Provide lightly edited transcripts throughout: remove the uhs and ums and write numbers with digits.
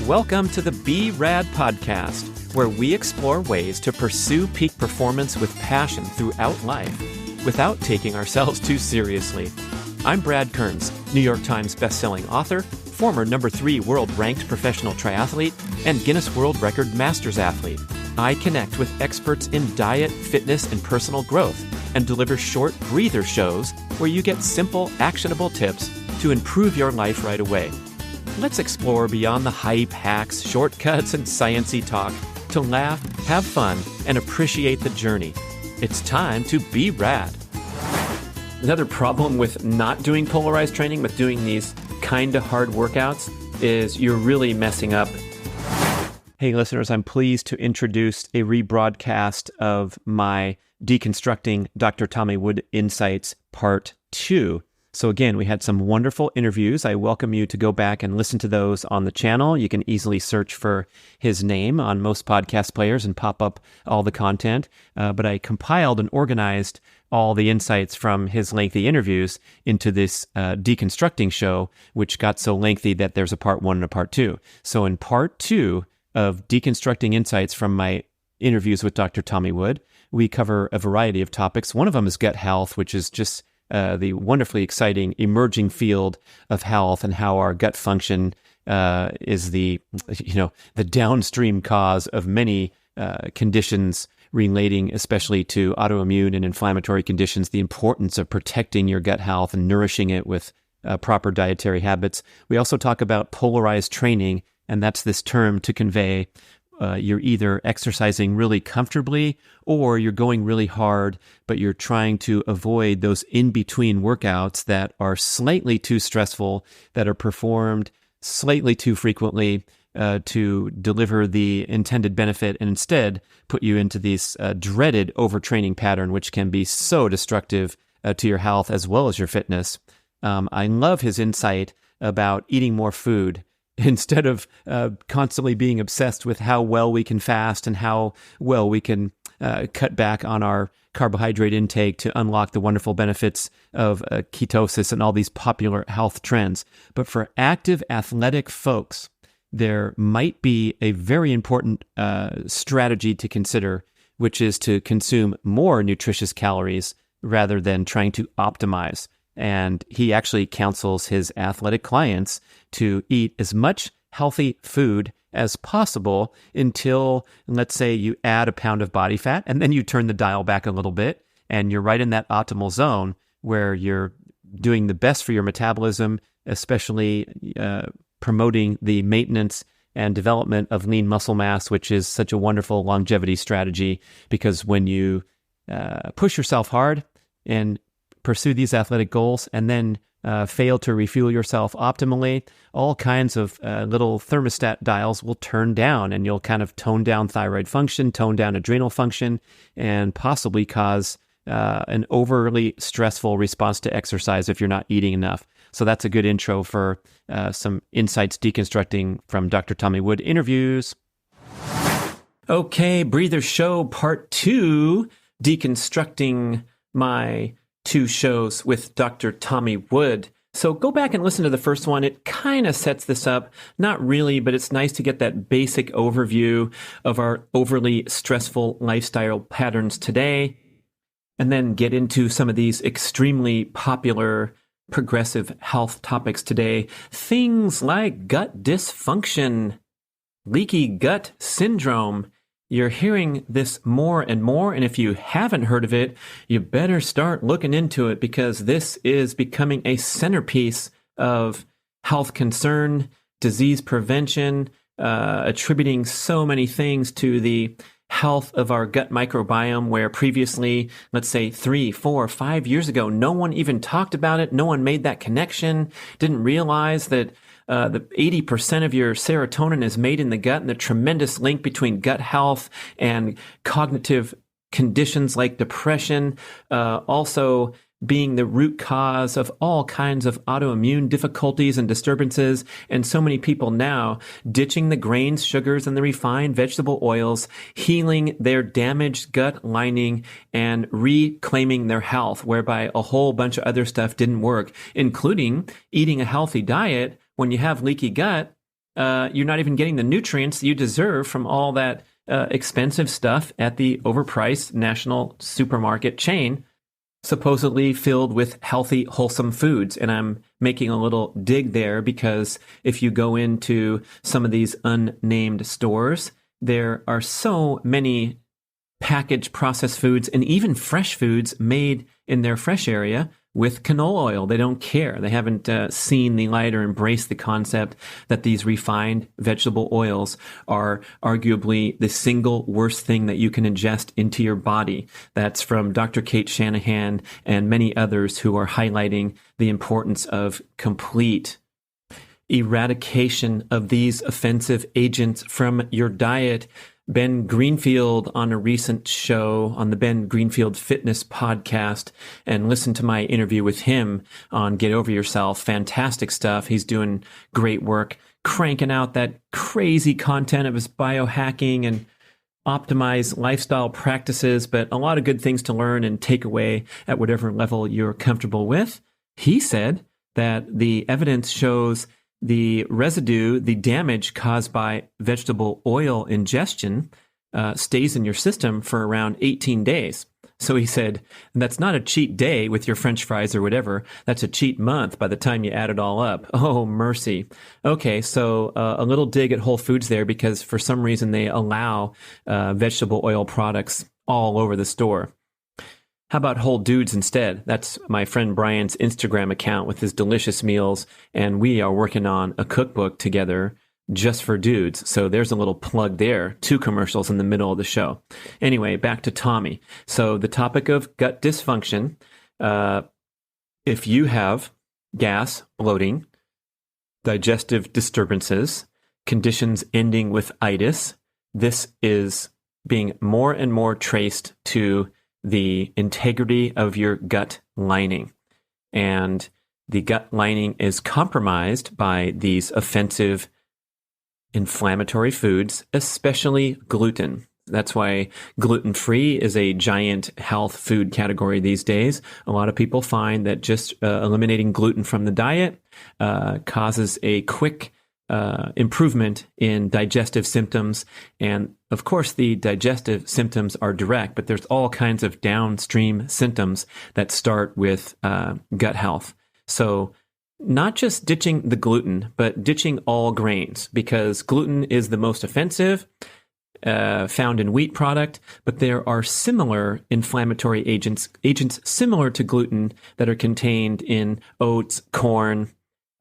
Welcome to the B.rad podcast, where we explore ways to pursue peak performance with passion throughout life without taking ourselves too seriously. I'm Brad Kearns, New York Times bestselling author, former #3 world-ranked professional triathlete, and Guinness World Record Masters athlete. I connect with experts in diet, fitness, and personal growth, and deliver short breather shows where you get simple, actionable tips to improve your life right away. Let's explore beyond the hype, hacks, shortcuts, and sciencey talk to laugh, have fun, and appreciate the journey. It's time to be rad. Another problem with not doing polarized training, with doing these kind of hard workouts, is you're really messing up. Hey listeners, I'm pleased to introduce a rebroadcast of my Deconstructing Dr. Tommy Wood Insights Part 2. So again, we had some wonderful interviews. I welcome you to go back and listen to those on the channel. You can easily search for his name on most podcast players and pop up all the content. But I compiled and organized all the insights from his lengthy interviews into this deconstructing show, which got so lengthy that there's a part 1 and a part 2. So in part 2 of Deconstructing Insights from my interviews with Dr. Tommy Wood, we cover a variety of topics. One of them is gut health, which is just the wonderfully exciting emerging field of health, and how our gut function is the downstream cause of many conditions relating especially to autoimmune and inflammatory conditions, the importance of protecting your gut health and nourishing it with proper dietary habits. We also talk about polarized training, and that's this term to convey you're either exercising really comfortably or you're going really hard, but you're trying to avoid those in-between workouts that are slightly too stressful, that are performed slightly too frequently to deliver the intended benefit, and instead put you into this dreaded overtraining pattern, which can be so destructive to your health as well as your fitness. I love his insight about eating more food. Instead of constantly being obsessed with how well we can fast and how well we can cut back on our carbohydrate intake to unlock the wonderful benefits of ketosis and all these popular health trends. But for active athletic folks, there might be a very important strategy to consider, which is to consume more nutritious calories rather than trying to optimize. And he actually counsels his athletic clients to eat as much healthy food as possible until, let's say, you add a pound of body fat, and then you turn the dial back a little bit, and you're right in that optimal zone where you're doing the best for your metabolism, especially promoting the maintenance and development of lean muscle mass, which is such a wonderful longevity strategy, because when you push yourself hard and pursue these athletic goals and then fail to refuel yourself optimally, all kinds of little thermostat dials will turn down, and you'll kind of tone down thyroid function, tone down adrenal function, and possibly cause an overly stressful response to exercise if you're not eating enough. So that's a good intro for some insights deconstructing from Dr. Tommy Wood interviews. Okay, Breather Show Part 2, deconstructing my 2 shows with Dr. Tommy Wood. So go back and listen to the first one. It kind of sets this up. Not really, but it's nice to get that basic overview of our overly stressful lifestyle patterns today, and then get into some of these extremely popular progressive health topics today. Things like gut dysfunction, leaky gut syndrome. You're hearing this more and more, and if you haven't heard of it, you better start looking into it, because this is becoming a centerpiece of health concern, disease prevention, attributing so many things to the health of our gut microbiome, where previously, let's say 3, 4, 5 years ago, no one even talked about it. No one made that connection, didn't realize that the 80% of your serotonin is made in the gut, and the tremendous link between gut health and cognitive conditions like depression, also being the root cause of all kinds of autoimmune difficulties and disturbances. And so many people now ditching the grains, sugars, and the refined vegetable oils, healing their damaged gut lining and reclaiming their health, whereby a whole bunch of other stuff didn't work, including eating a healthy diet. When you have leaky gut, you're not even getting the nutrients you deserve from all that expensive stuff at the overpriced national supermarket chain, supposedly filled with healthy, wholesome foods. And I'm making a little dig there because if you go into some of these unnamed stores, there are so many packaged processed foods and even fresh foods made in their fresh area with canola oil. They don't care. They haven't seen the light or embraced the concept that these refined vegetable oils are arguably the single worst thing that you can ingest into your body. That's from Dr. Kate Shanahan and many others who are highlighting the importance of complete eradication of these offensive agents from your diet. Ben Greenfield on a recent show on the Ben Greenfield Fitness podcast, and listen to my interview with him on Get Over Yourself. Fantastic stuff. He's doing great work, cranking out that crazy content of his biohacking and optimized lifestyle practices, but a lot of good things to learn and take away at whatever level you're comfortable with. He said that the evidence shows the residue, the damage caused by vegetable oil ingestion, stays in your system for around 18 days. So he said, that's not a cheat day with your French fries or whatever. That's a cheat month by the time you add it all up. Oh, mercy. Okay, so a little dig at Whole Foods there because for some reason they allow vegetable oil products all over the store. How about Whole Dudes instead? That's my friend Brian's Instagram account with his delicious meals, and we are working on a cookbook together just for dudes. So there's a little plug there. 2 commercials in the middle of the show. Anyway, back to Tommy. So the topic of gut dysfunction, if you have gas, bloating, digestive disturbances, conditions ending with itis, this is being more and more traced to the integrity of your gut lining. And the gut lining is compromised by these offensive inflammatory foods, especially gluten. That's why gluten-free is a giant health food category these days. A lot of people find that just eliminating gluten from the diet causes a quick improvement in digestive symptoms. And of course, the digestive symptoms are direct, but there's all kinds of downstream symptoms that start with gut health. So not just ditching the gluten, but ditching all grains, because gluten is the most offensive, found in wheat product, but there are similar inflammatory agents similar to gluten that are contained in oats, corn,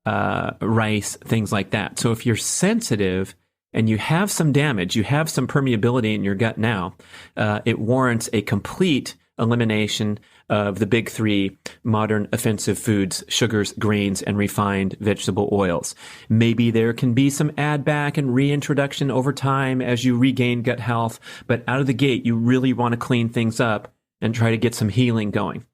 rice, things like that. So if you're sensitive and you have some damage, you have some permeability in your gut now, it warrants a complete elimination of the big 3 modern offensive foods: sugars, grains, and refined vegetable oils. Maybe there can be some add back and reintroduction over time as you regain gut health, but out of the gate, you really want to clean things up and try to get some healing going.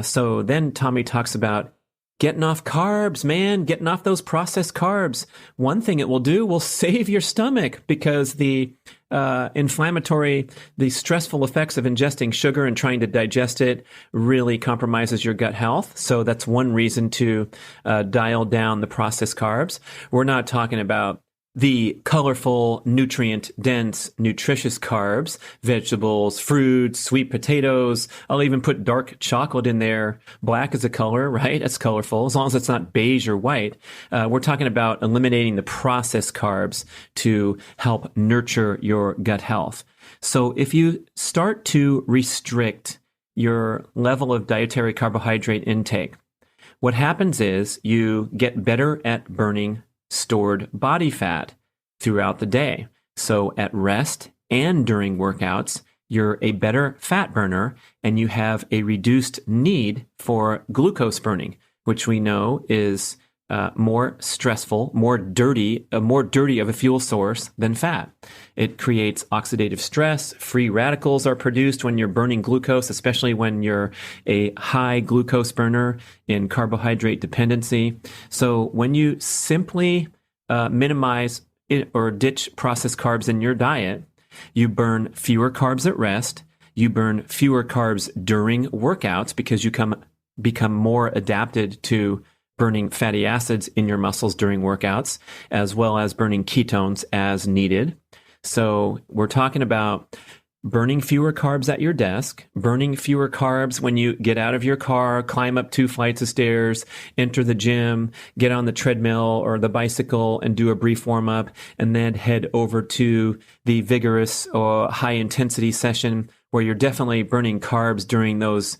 So then Tommy talks about getting off carbs, man, getting off those processed carbs. One thing it will do will save your stomach, because the inflammatory, the stressful effects of ingesting sugar and trying to digest it really compromises your gut health. So that's one reason to dial down the processed carbs. We're not talking about the colorful, nutrient-dense, nutritious carbs, vegetables, fruits, sweet potatoes. I'll even put dark chocolate in there. Black is a color, right? It's colorful, as long as it's not beige or white. We're talking about eliminating the processed carbs to help nurture your gut health. So if you start to restrict your level of dietary carbohydrate intake, what happens is you get better at burning stored body fat throughout the day. So at rest and during workouts, you're a better fat burner and you have a reduced need for glucose burning, which we know is more stressful, more dirty of a fuel source than fat. It creates oxidative stress. Free radicals are produced when you're burning glucose, especially when you're a high glucose burner in carbohydrate dependency. So when you simply minimize it or ditch processed carbs in your diet, you burn fewer carbs at rest. You burn fewer carbs during workouts because you become more adapted to burning fatty acids in your muscles during workouts, as well as burning ketones as needed. So we're talking about burning fewer carbs at your desk, burning fewer carbs when you get out of your car, climb up 2 flights of stairs, enter the gym, get on the treadmill or the bicycle and do a brief warm up, and then head over to the vigorous or high intensity session where you're definitely burning carbs during those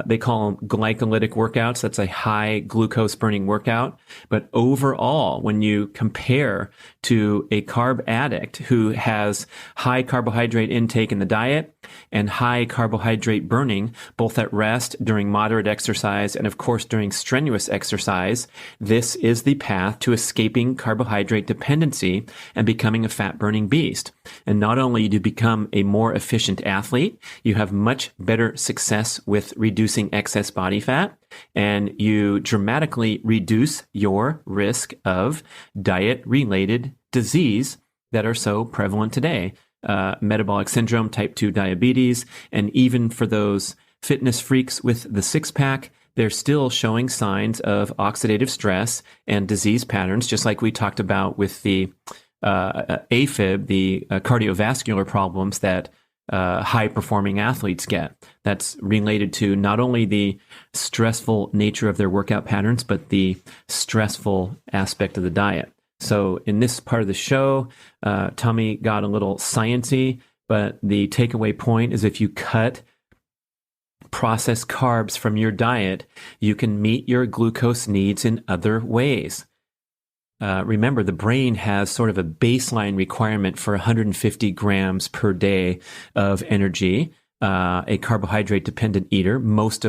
they call them glycolytic workouts. That's a high glucose burning workout. But overall, when you compare to a carb addict who has high carbohydrate intake in the diet and high carbohydrate burning, both at rest, during moderate exercise, and of course during strenuous exercise, this is the path to escaping carbohydrate dependency and becoming a fat burning beast. And not only do you become a more efficient athlete, you have much better success with reducing excess body fat, and you dramatically reduce your risk of diet-related disease that are so prevalent today. Metabolic syndrome, type 2 diabetes, and even for those fitness freaks with the six-pack, they're still showing signs of oxidative stress and disease patterns, just like we talked about with the AFib, the cardiovascular problems that high-performing athletes get. That's related to not only the stressful nature of their workout patterns, but the stressful aspect of the diet. So in this part of the show, Tommy got a little sciencey, but the takeaway point is if you cut processed carbs from your diet, you can meet your glucose needs in other ways. Remember, the brain has sort of a baseline requirement for 150 grams per day of energy. A carbohydrate-dependent eater, most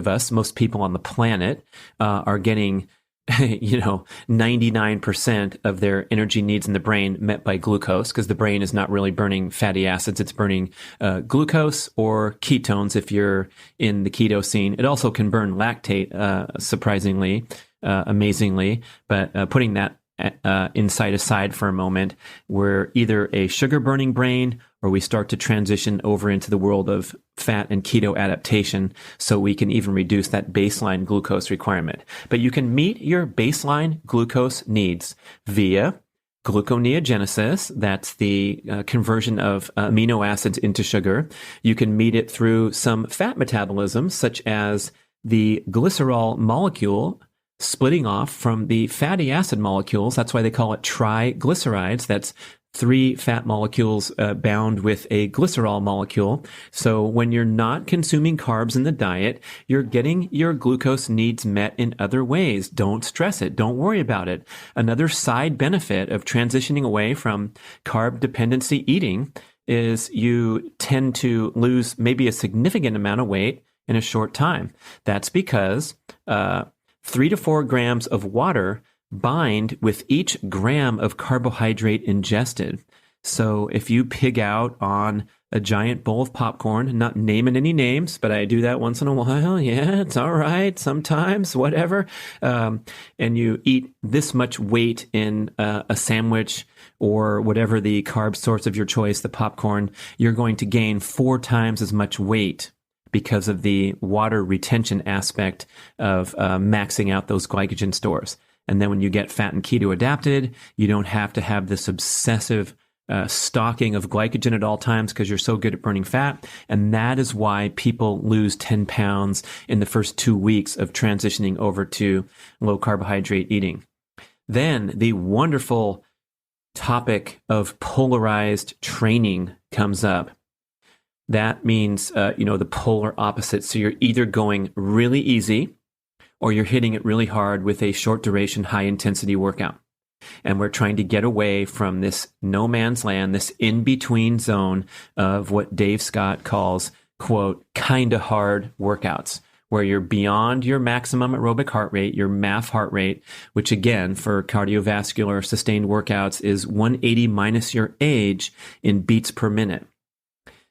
people on the planet are getting 99% of their energy needs in the brain met by glucose, because the brain is not really burning fatty acids. It's burning glucose or ketones if you're in the keto scene. It also can burn lactate, surprisingly, amazingly, but putting that insight aside for a moment, we're either a sugar burning brain or we start to transition over into the world of fat and keto adaptation, so we can even reduce that baseline glucose requirement. But you can meet your baseline glucose needs via gluconeogenesis. That's the conversion of amino acids into sugar. You can meet it through some fat metabolism, such as the glycerol molecule splitting off from the fatty acid molecules. That's why they call it triglycerides. That's 3 fat molecules bound with a glycerol molecule. So when you're not consuming carbs in the diet, you're getting your glucose needs met in other ways. Don't stress it. Don't worry about it. Another side benefit of transitioning away from carb dependency eating is you tend to lose maybe a significant amount of weight in a short time. That's because 3 to 4 grams of water bind with each gram of carbohydrate ingested. So if you pig out on a giant bowl of popcorn, not naming any names, but I do that once in a while. Yeah, it's all right. Sometimes, whatever. And you eat this much weight in a sandwich or whatever the carb source of your choice, the popcorn, you're going to gain 4 times as much weight because of the water retention aspect of maxing out those glycogen stores. And then when you get fat and keto adapted, you don't have to have this obsessive stocking of glycogen at all times because you're so good at burning fat. And that is why people lose 10 pounds in the first 2 weeks of transitioning over to low carbohydrate eating. Then the wonderful topic of polarized training comes up. That means, the polar opposite. So you're either going really easy or you're hitting it really hard with a short duration, high intensity workout. And we're trying to get away from this no man's land, this in-between zone of what Dave Scott calls, quote, kind of hard workouts, where you're beyond your maximum aerobic heart rate, your MAF heart rate, which again, for cardiovascular sustained workouts is 180 minus your age in beats per minute.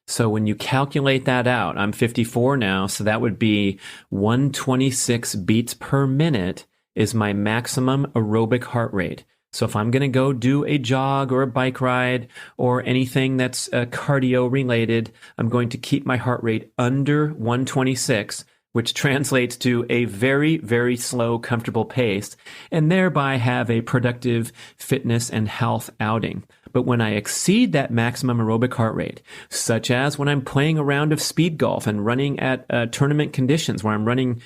So when you calculate that out, I'm 54 now, so that would be 126 beats per minute is my maximum aerobic heart rate. So if I'm going to go do a jog or a bike ride or anything that's cardio related, I'm going to keep my heart rate under 126, which translates to a very, very slow, comfortable pace, and thereby have a productive fitness and health outing. But when I exceed that maximum aerobic heart rate, such as when I'm playing a round of speed golf and running at tournament conditions where I'm running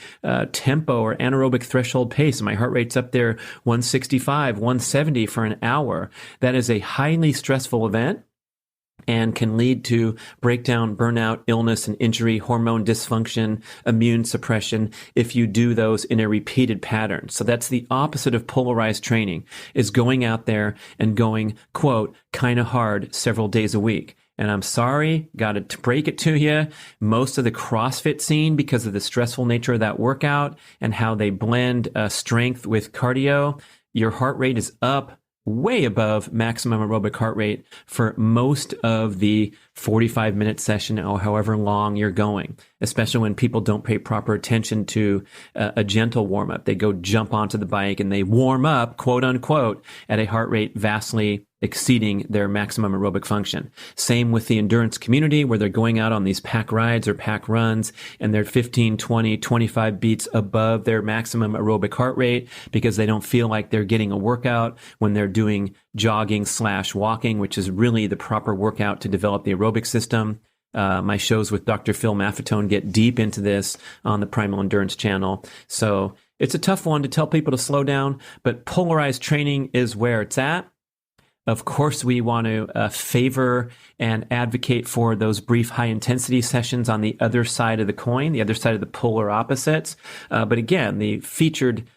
tempo or anaerobic threshold pace, and my heart rate's up there 165, 170 for an hour, that is a highly stressful event and can lead to breakdown, burnout, illness and injury, hormone dysfunction, immune suppression if you do those in a repeated pattern. So that's the opposite of polarized training, is going out there and going, quote, kind of hard several days a week. And I'm sorry, got to break it to you. Most of the CrossFit scene, because of the stressful nature of that workout and how they blend strength with cardio, your heart rate is up way above maximum aerobic heart rate for most of the 45-minute session or however long you're going, especially when people don't pay proper attention to a gentle warm-up. They go jump onto the bike and they warm up, quote unquote, at a heart rate vastly exceeding their maximum aerobic function. Same with the endurance community, where they're going out on these pack rides or pack runs and they're 15, 20, 25 beats above their maximum aerobic heart rate because they don't feel like they're getting a workout when they're doing jogging/walking, which is really the proper workout to develop the aerobic system. My shows with Dr. Phil Maffetone get deep into this on the Primal Endurance channel. So it's a tough one to tell people to slow down, but polarized training is where it's at. Of course, we want to favor and advocate for those brief high-intensity sessions on the other side of the coin, the other side of the polar opposites. But again, the featured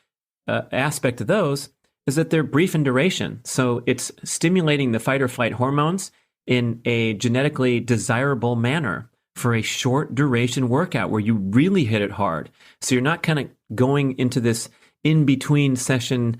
aspect of those is that they're brief in duration. So it's stimulating the fight or flight hormones in a genetically desirable manner for a short duration workout where you really hit it hard. So you're not kind of going into this in-between session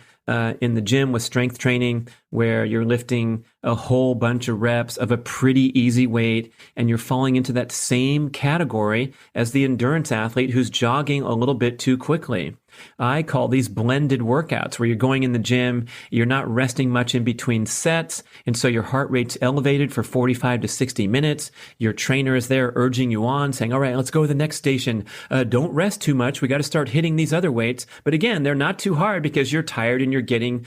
in the gym with strength training where you're lifting a whole bunch of reps of a pretty easy weight and you're falling into that same category as the endurance athlete who's jogging a little bit too quickly. I call these blended workouts where you're going in the gym, you're not resting much in between sets, and so your heart rate's elevated for 45 to 60 minutes. Your trainer is there urging you on, saying, all right, let's go to the next station. Don't rest too much. We got to start hitting these other weights. But again, they're not too hard because you're tired and you're getting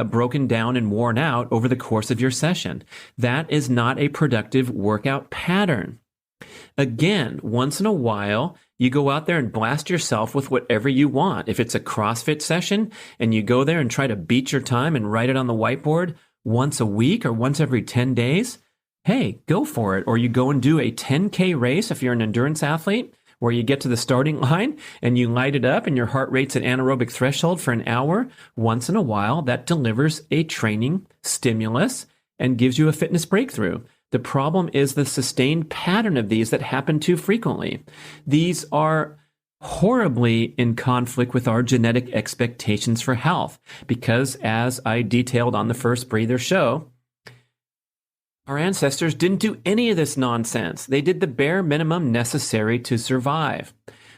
broken down and worn out over the course of your session. That is not a productive workout pattern. Again, once in a while, you go out there and blast yourself with whatever you want. If it's a CrossFit session and you go there and try to beat your time and write it on the whiteboard once a week or once every 10 days, hey, go for it. Or you go and do a 10K race if you're an endurance athlete, where you get to the starting line and you light it up and your heart rate's at anaerobic threshold for an hour. Once in a while, that delivers a training stimulus and gives you a fitness breakthrough. The problem is the sustained pattern of these that happen too frequently. These are horribly in conflict with our genetic expectations for health because, as I detailed on the First Breather show, our ancestors didn't do any of this nonsense. They did the bare minimum necessary to survive.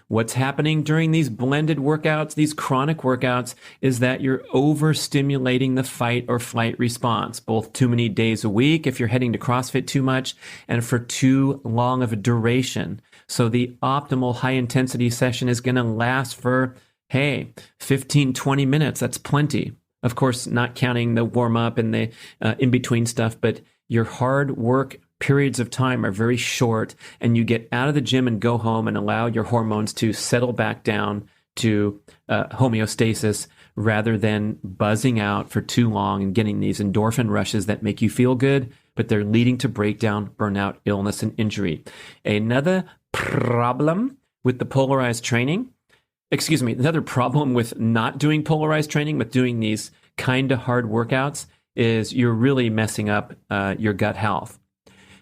What's happening during these blended workouts, these chronic workouts, is that you're overstimulating the fight or flight response, both too many days a week if you're heading to CrossFit too much and for too long of a duration. So the optimal high intensity session is going to last for, 15, 20 minutes. That's plenty. Of course, not counting the warm up and the in-between stuff, but your hard work periods of time are very short, and you get out of the gym and go home and allow your hormones to settle back down to homeostasis rather than buzzing out for too long and getting these endorphin rushes that make you feel good, but they're leading to breakdown, burnout, illness, and injury. Another problem with the polarized training, another problem with not doing polarized training, but doing these kind of hard workouts, is you're really messing up your gut health.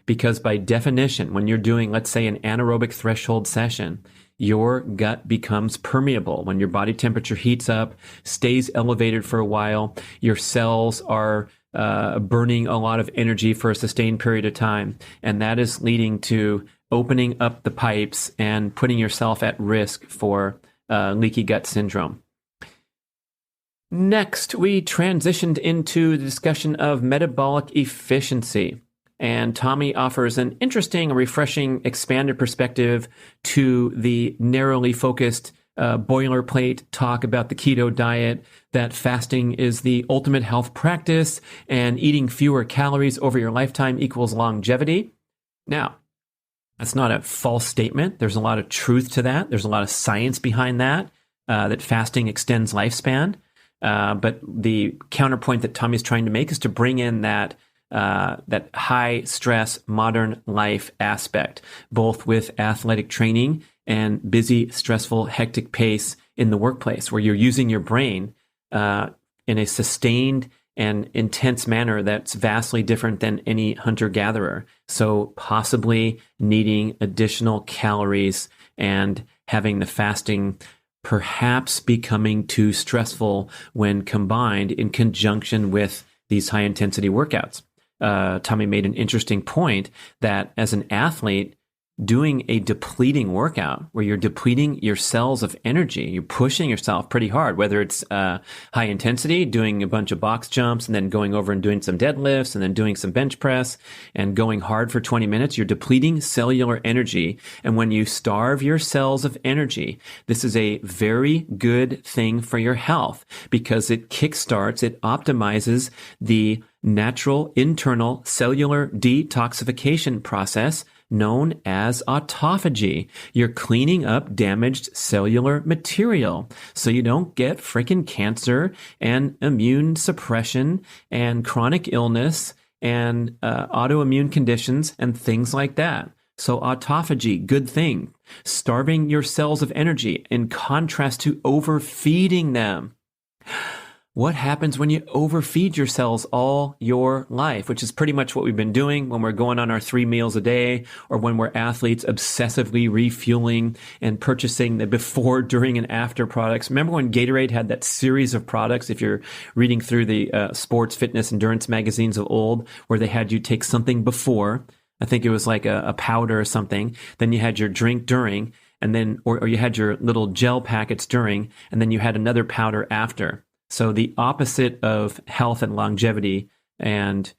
Because by definition, when you're doing, let's say, an anaerobic threshold session, your gut becomes permeable. When your body temperature heats up, stays elevated for a while, your cells are burning a lot of energy for a sustained period of time. And that is leading to opening up the pipes and putting yourself at risk for leaky gut syndrome. Next, we transitioned into the discussion of metabolic efficiency. And Tommy offers an interesting, refreshing, expanded perspective to the narrowly focused boilerplate talk about the keto diet, that fasting is the ultimate health practice and eating fewer calories over your lifetime equals longevity. Now, that's not a false statement. There's a lot of truth to that. There's a lot of science behind that, that fasting extends lifespan. But the counterpoint that Tommy's trying to make is to bring in that high stress modern life aspect, both with athletic training and busy, stressful, hectic pace in the workplace, where you're using your brain in a sustained and intense manner that's vastly different than any hunter-gatherer. So possibly needing additional calories and having the fasting perhaps becoming too stressful when combined in conjunction with these high-intensity workouts. Tommy made an interesting point that as an athlete, doing a depleting workout where you're depleting your cells of energy, you're pushing yourself pretty hard, whether it's high intensity, doing a bunch of box jumps and then going over and doing some deadlifts and then doing some bench press and going hard for 20 minutes, you're depleting cellular energy. And when you starve your cells of energy, this is a very good thing for your health because it kickstarts, it optimizes the natural internal cellular detoxification process known as autophagy. You're cleaning up damaged cellular material so you don't get freaking cancer and immune suppression and chronic illness and autoimmune conditions and things like that. So autophagy, good thing. Starving your cells of energy in contrast to overfeeding them. What happens when you overfeed your cells all your life, which is pretty much what we've been doing when we're going on our 3 meals a day, or when we're athletes obsessively refueling and purchasing the before, during, and after products. Remember when Gatorade had that series of products, if you're reading through the sports, fitness, endurance magazines of old, where they had you take something before, I think it was like a powder or something, then you had your drink during, and then, or you had your little gel packets during, and then you had another powder after. So the opposite of health and longevity. And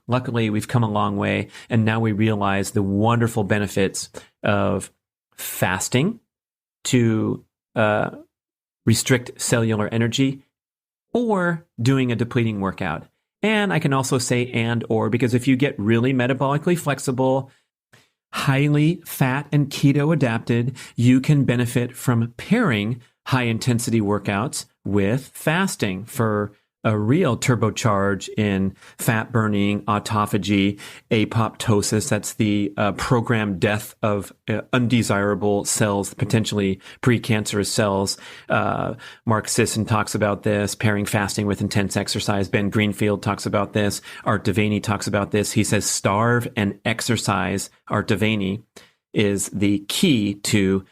luckily we've come a long way. And now we realize the wonderful benefits of fasting to restrict cellular energy or doing a depleting workout. And I can also say or, because if you get really metabolically flexible, highly fat and keto adapted, you can benefit from pairing high intensity workouts with fasting for a real turbocharge in fat burning, autophagy, apoptosis. That's the programmed death of undesirable cells, potentially precancerous cells. Mark Sisson talks about this, pairing fasting with intense exercise. Ben Greenfield talks about this. Art Devaney talks about this. He says starve and exercise. Art Devaney is the key to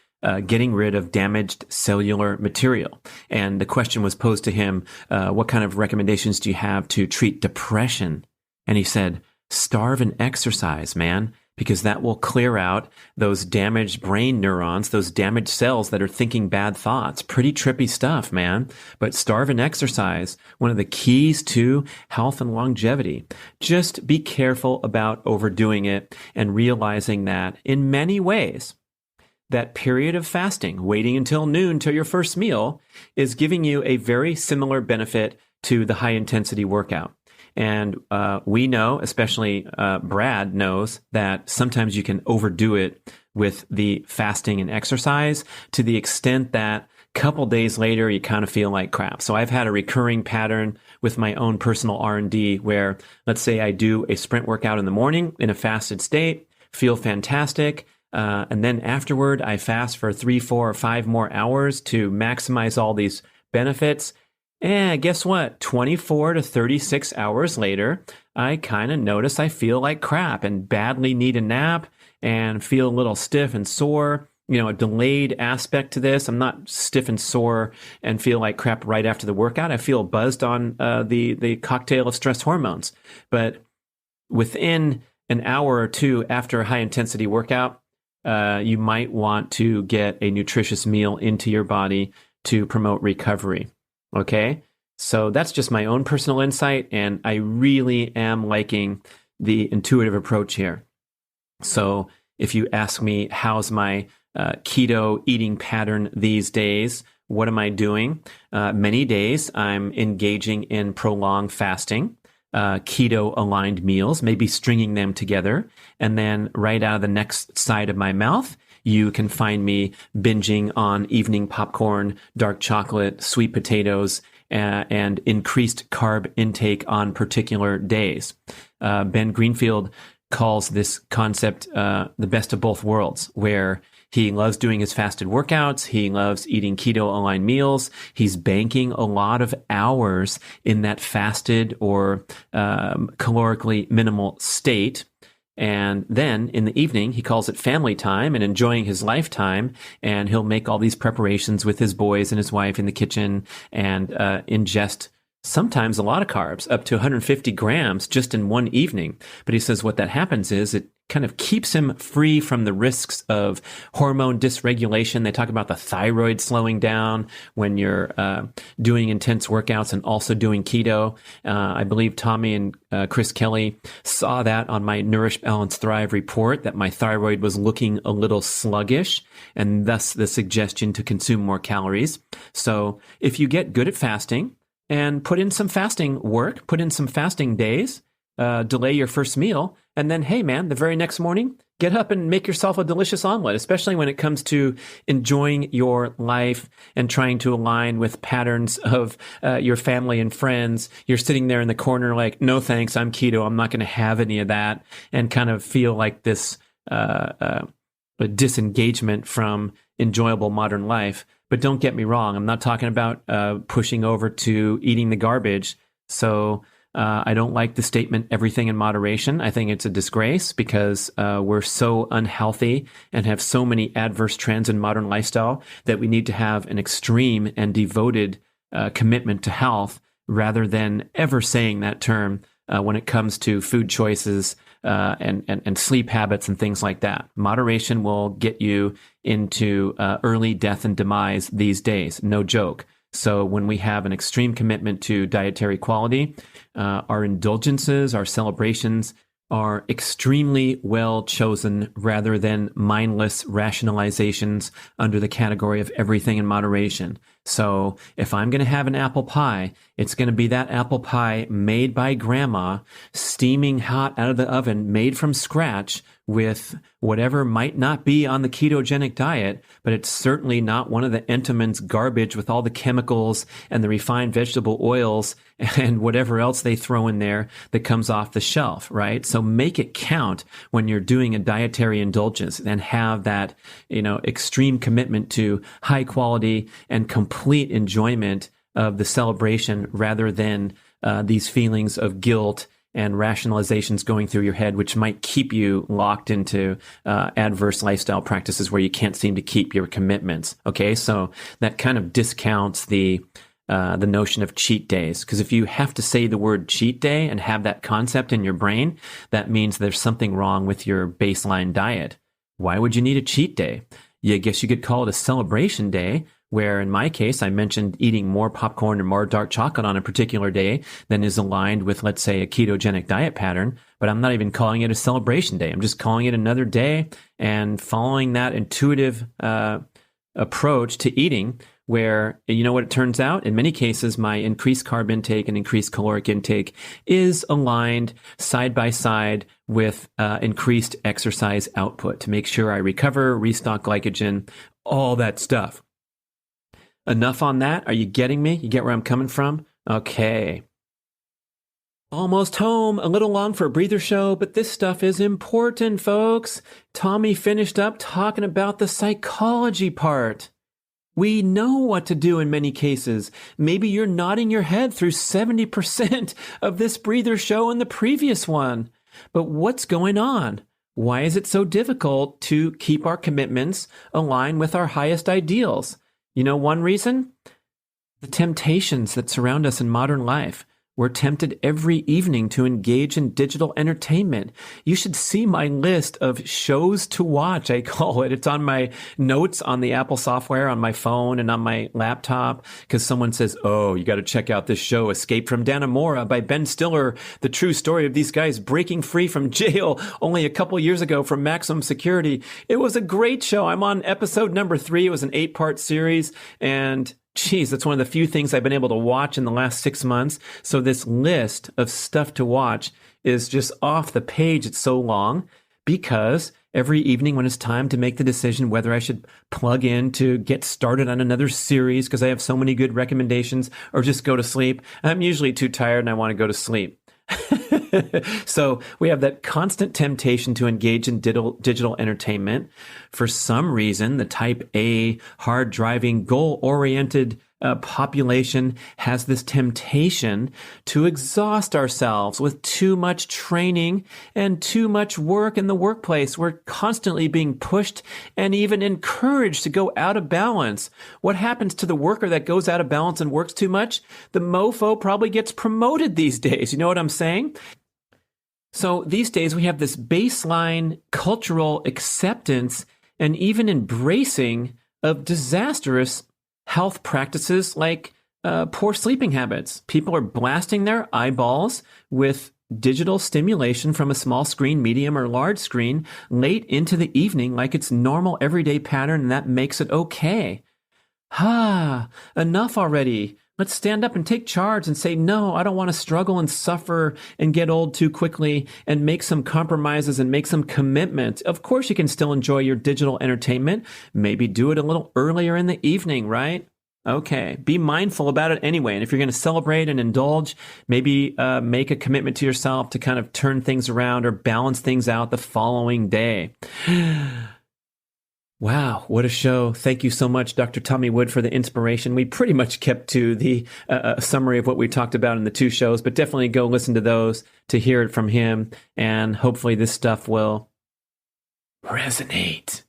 getting rid of damaged cellular material. And the question was posed to him, what kind of recommendations do you have to treat depression? And he said, starve and exercise, man, because that will clear out those damaged brain neurons, those damaged cells that are thinking bad thoughts. Pretty trippy stuff, man. But starve and exercise, one of the keys to health and longevity. Just be careful about overdoing it and realizing that in many ways, that period of fasting, waiting until noon till your first meal, is giving you a very similar benefit to the high intensity workout. And we know, especially Brad knows, that sometimes you can overdo it with the fasting and exercise to the extent that a couple days later you kind of feel like crap. So I've had a recurring pattern with my own personal R&D where, let's say I do a sprint workout in the morning in a fasted state, feel fantastic, and then afterward, I fast for 3, 4, or 5 more hours to maximize all these benefits. And guess what? 24 to 36 hours later, I kind of notice I feel like crap and badly need a nap and feel a little stiff and sore. You know, a delayed aspect to this. I'm not stiff and sore and feel like crap right after the workout. I feel buzzed on the cocktail of stress hormones. But within an hour or two after a high intensity workout, you might want to get a nutritious meal into your body to promote recovery. Okay? So that's just my own personal insight, and I really am liking the intuitive approach here. So if you ask me, how's my keto eating pattern these days? What am I doing? Many days I'm engaging in prolonged fasting, keto aligned meals, maybe stringing them together. And then right out of the next side of my mouth, you can find me binging on evening popcorn, dark chocolate, sweet potatoes, and increased carb intake on particular days. Ben Greenfield calls this concept the best of both worlds, where he loves doing his fasted workouts. He loves eating keto-aligned meals. He's banking a lot of hours in that fasted or calorically minimal state. And then in the evening, he calls it family time and enjoying his lifetime. And he'll make all these preparations with his boys and his wife in the kitchen and ingest sometimes a lot of carbs, up to 150 grams just in one evening. But he says what that happens is it kind of keeps him free from the risks of hormone dysregulation. They talk about the thyroid slowing down when you're doing intense workouts and also doing keto. I believe Tommy and Chris Kelly saw that on my Nourish, Balance, Thrive report, that my thyroid was looking a little sluggish, and thus the suggestion to consume more calories. So if you get good at fasting, and put in some fasting work, put in some fasting days, delay your first meal, and then, hey man, the very next morning, get up and make yourself a delicious omelet, especially when it comes to enjoying your life and trying to align with patterns of your family and friends. You're sitting there in the corner like, no thanks, I'm keto, I'm not going to have any of that, and kind of feel like this a disengagement from enjoyable modern life. But don't get me wrong, I'm not talking about pushing over to eating the garbage. So I don't like the statement, everything in moderation. I think it's a disgrace because we're so unhealthy and have so many adverse trends in modern lifestyle that we need to have an extreme and devoted commitment to health rather than ever saying that term when it comes to food choices and sleep habits and things like that. Moderation will get you into early death and demise these days, no joke. So when we have an extreme commitment to dietary quality, our indulgences, our celebrations are extremely well chosen rather than mindless rationalizations under the category of everything in moderation. So if I'm going to have an apple pie, it's going to be that apple pie made by grandma, steaming hot out of the oven, made from scratch with whatever might not be on the ketogenic diet, but it's certainly not one of the Entenmann's garbage with all the chemicals and the refined vegetable oils and whatever else they throw in there that comes off the shelf, right? So make it count when you're doing a dietary indulgence and have that, extreme commitment to high quality and complete enjoyment of the celebration rather than these feelings of guilt and rationalizations going through your head, which might keep you locked into adverse lifestyle practices where you can't seem to keep your commitments. Okay, so that kind of discounts the notion of cheat days, because if you have to say the word cheat day and have that concept in your brain, that means there's something wrong with your baseline diet. Why would you need a cheat day? I guess you could call it a celebration day, where in my case, I mentioned eating more popcorn and more dark chocolate on a particular day than is aligned with, let's say, a ketogenic diet pattern. But I'm not even calling it a celebration day. I'm just calling it another day and following that intuitive approach to eating, where, you know what it turns out? In many cases, my increased carb intake and increased caloric intake is aligned side by side with increased exercise output to make sure I recover, restock glycogen, all that stuff. Enough on that? Are you getting me? You get where I'm coming from? Okay. Almost home, a little long for a breather show, but this stuff is important, folks. Tommy finished up talking about the psychology part. We know what to do in many cases. Maybe you're nodding your head through 70% of this breather show and the previous one. But what's going on? Why is it so difficult to keep our commitments aligned with our highest ideals? You know one reason? The temptations that surround us in modern life. We're tempted every evening to engage in digital entertainment. You should see my list of shows to watch, I call it. It's on my notes on the Apple software, on my phone and on my laptop, because someone says, oh, you got to check out this show, Escape from Dannemora by Ben Stiller, the true story of these guys breaking free from jail only a couple years ago from maximum security. It was a great show. I'm on episode number 3. It was an 8-part series, and geez, that's one of the few things I've been able to watch in the last 6 months. So this list of stuff to watch is just off the page. It's so long because every evening when it's time to make the decision whether I should plug in to get started on another series because I have so many good recommendations or just go to sleep, I'm usually too tired and I want to go to sleep. So we have that constant temptation to engage in digital entertainment. For some reason, the type A, hard-driving, goal-oriented population has this temptation to exhaust ourselves with too much training and too much work in the workplace. We're constantly being pushed and even encouraged to go out of balance. What happens to the worker that goes out of balance and works too much? The mofo probably gets promoted these days. You know what I'm saying? So these days we have this baseline cultural acceptance and even embracing of disastrous health practices like poor sleeping habits. People are blasting their eyeballs with digital stimulation from a small screen, medium, or large screen late into the evening like it's normal everyday pattern, and that makes it okay. Enough already. Let's stand up and take charge and say, no, I don't want to struggle and suffer and get old too quickly, and make some compromises and make some commitment. Of course, you can still enjoy your digital entertainment. Maybe do it a little earlier in the evening, right? Okay. Be mindful about it anyway. And if you're going to celebrate and indulge, maybe make a commitment to yourself to kind of turn things around or balance things out the following day. Wow, what a show. Thank you so much, Dr. Tommy Wood, for the inspiration. We pretty much kept to the summary of what we talked about in the 2 shows, but definitely go listen to those to hear it from him, and hopefully this stuff will resonate.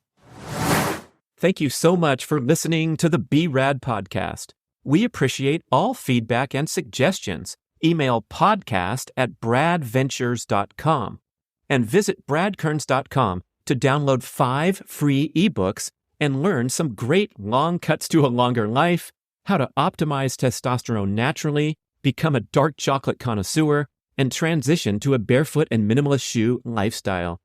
Thank you so much for listening to the B.rad podcast. We appreciate all feedback and suggestions. Email podcast@bradventures.com and visit bradkearns.com to download 5 free ebooks and learn some great long cuts to a longer life, how to optimize testosterone naturally, become a dark chocolate connoisseur, and transition to a barefoot and minimalist shoe lifestyle.